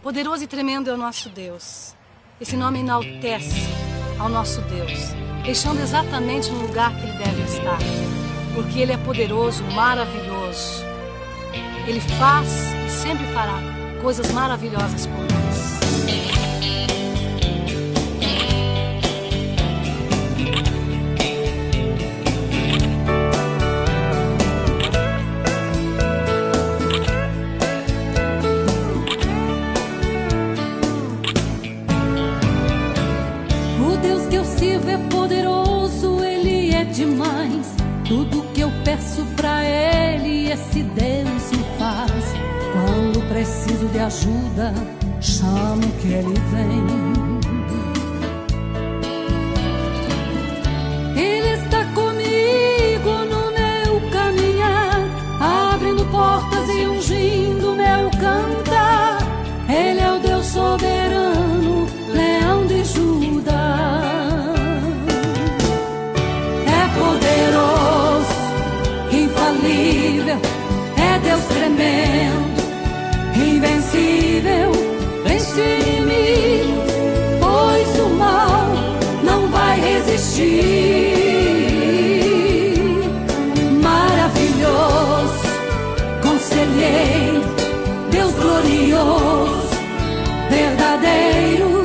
Poderoso e tremendo é o nosso Deus. Esse nome enaltece ao nosso Deus, deixando exatamente no lugar que Ele deve estar, porque Ele é poderoso, maravilhoso. Ele faz e sempre fará coisas maravilhosas por nós. É poderoso, Ele é demais. Tudo que eu peço pra Ele, esse Deus me faz. Quando preciso de ajuda, chamo que Ele vem. Ele está comigo no meu caminhar, abrindo portas e ungindo meu cantar. Ele é o Deus soberano, leão de Judá. É Deus tremendo, invencível, vence o inimigo, pois o mal não vai resistir. Maravilhoso, conselheiro, Deus glorioso, verdadeiro,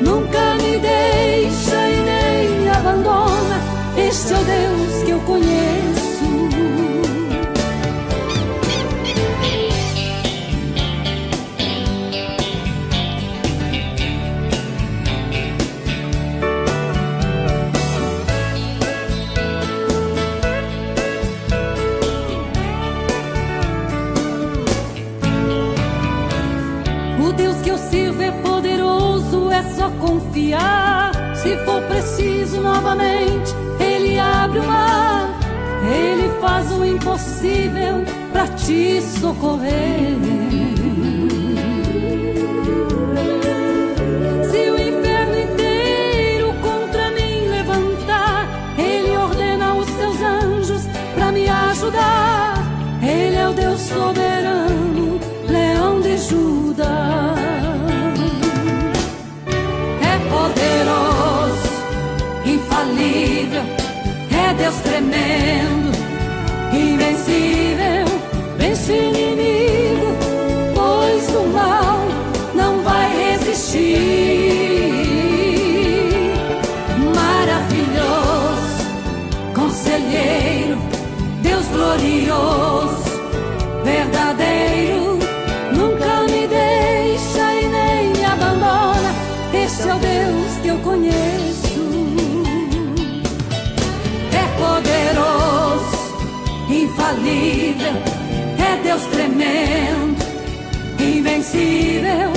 nunca me deixa e nem me abandona. Este é o Deus que eu conheço. O Deus que eu sirvo é poderoso, é só confiar. Se for preciso novamente, Ele abre o mar. Ele faz o impossível pra te socorrer. Se o inferno inteiro contra mim levantar, Ele ordena os seus anjos pra me ajudar. Ele é o Deus soberano, leão de Judá. É poderoso, infalível, é Deus tremendo, invencível, vence o inimigo, pois o mal não vai resistir. Maravilhoso, conselheiro, Deus glorioso, verdadeiro, nunca me deixa e nem me abandona. Este é o Deus que eu conheço. É poderoso, infalível, é Deus tremendo, invencível,